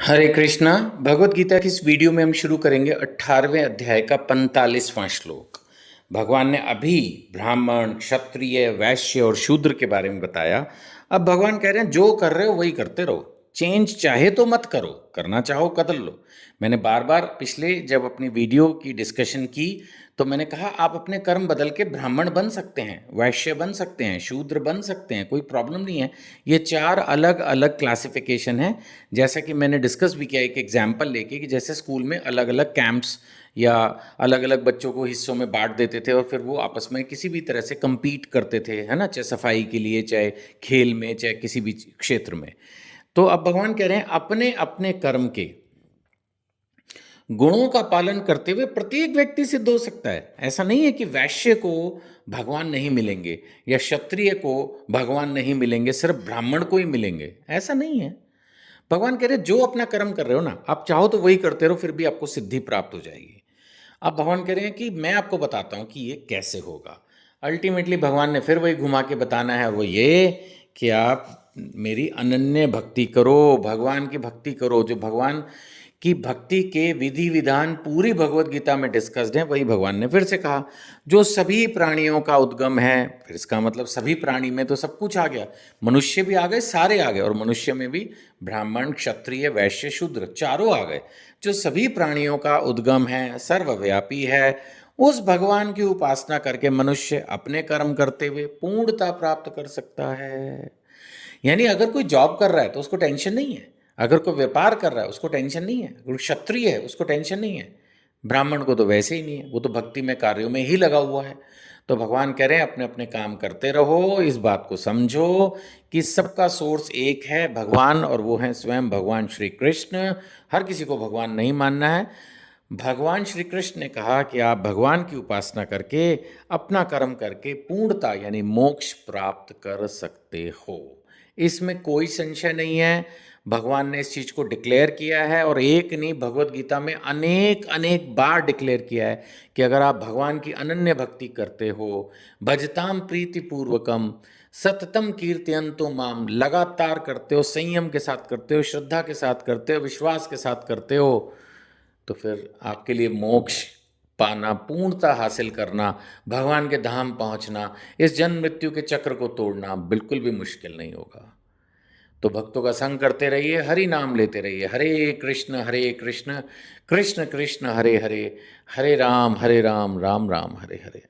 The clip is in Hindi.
हरे कृष्णा। भगवत गीता की इस वीडियो में हम शुरू करेंगे 18वें अध्याय का 45वां श्लोक। भगवान ने अभी ब्राह्मण, क्षत्रिय, वैश्य और शूद्र के बारे में बताया। अब भगवान कह रहे हैं जो कर रहे हो वही करते रहो, चेंज चाहे तो मत करो, करना चाहो बदल लो। मैंने बार बार पिछले जब अपनी वीडियो की डिस्कशन की तो मैंने कहा आप अपने कर्म बदल के ब्राह्मण बन सकते हैं, वैश्य बन सकते हैं, शूद्र बन सकते हैं, कोई प्रॉब्लम नहीं है। ये 4 अलग अलग क्लासिफिकेशन है। जैसा कि मैंने डिस्कस भी किया एक एग्जाम्पल लेके कि जैसे स्कूल में अलग अलग कैंप्स या अलग अलग बच्चों को हिस्सों में बांट देते थे और फिर वो आपस में किसी भी तरह से compete करते थे, है ना, चाहे सफाई के लिए, चाहे खेल में, चाहे किसी भी क्षेत्र में। तो अब भगवान कह रहे हैं अपने अपने कर्म के गुणों का पालन करते हुए प्रत्येक व्यक्ति सिद्ध हो सकता है। ऐसा नहीं है कि वैश्य को भगवान नहीं मिलेंगे या क्षत्रिय को भगवान नहीं मिलेंगे, सिर्फ ब्राह्मण को ही मिलेंगे, ऐसा नहीं है। भगवान कह रहे जो अपना कर्म कर रहे हो ना, आप चाहो तो वही करते रहो, फिर भी आपको सिद्धि प्राप्त हो जाएगी। अब भगवान कह रहे हैं कि मैं आपको बताता हूं कि ये कैसे होगा। अल्टीमेटली भगवान ने फिर वही घुमा के बताना है, वो ये कि आप मेरी अनन्य भक्ति करो, भगवान की भक्ति करो। जो भगवान की भक्ति के विधि विधान पूरी भगवत गीता में डिस्कस्ड हैं, वही भगवान ने फिर से कहा। जो सभी प्राणियों का उद्गम है, फिर इसका मतलब सभी प्राणी में तो सब कुछ आ गया, मनुष्य भी आ गए, सारे आ गए, और मनुष्य में भी ब्राह्मण, क्षत्रिय, वैश्य, शूद्र चारों आ गए। जो सभी प्राणियों का उद्गम है, सर्वव्यापी है, उस भगवान की उपासना करके मनुष्य अपने कर्म करते हुए पूर्णता प्राप्त कर सकता है। यानी अगर कोई जॉब कर रहा है तो उसको टेंशन नहीं है, अगर कोई व्यापार कर रहा है उसको टेंशन नहीं है, अगर क्षत्रिय है उसको टेंशन नहीं है, ब्राह्मण को तो वैसे ही नहीं है, वो तो भक्ति में कार्यों में ही लगा हुआ है। तो भगवान कह रहे हैं अपने अपने काम करते रहो, इस बात को समझो कि सबका सोर्स एक है, भगवान, और वो है स्वयं भगवान श्री कृष्ण। हर किसी को भगवान नहीं मानना है। भगवान श्री कृष्ण ने कहा कि आप भगवान की उपासना करके अपना कर्म करके पूर्णता यानी मोक्ष प्राप्त कर सकते हो, इसमें कोई संशय नहीं है। भगवान ने इस चीज़ को डिक्लेयर किया है, और एक नहीं, भगवत गीता में अनेक अनेक बार डिक्लेयर किया है कि अगर आप भगवान की अनन्य भक्ति करते हो, भजताम प्रीति पूर्वकम सततम कीर्तयंतो माम, लगातार करते हो, संयम के साथ करते हो, श्रद्धा के साथ करते हो, विश्वास के साथ करते हो, तो फिर आपके लिए मोक्ष पाना, पूर्णता हासिल करना, भगवान के धाम पहुंचना, इस जन्म मृत्यु के चक्र को तोड़ना बिल्कुल भी मुश्किल नहीं होगा। तो भक्तों का संग करते रहिए, हरि नाम लेते रहिए, हरे कृष्ण कृष्ण कृष्ण हरे हरे, हरे राम राम राम हरे हरे।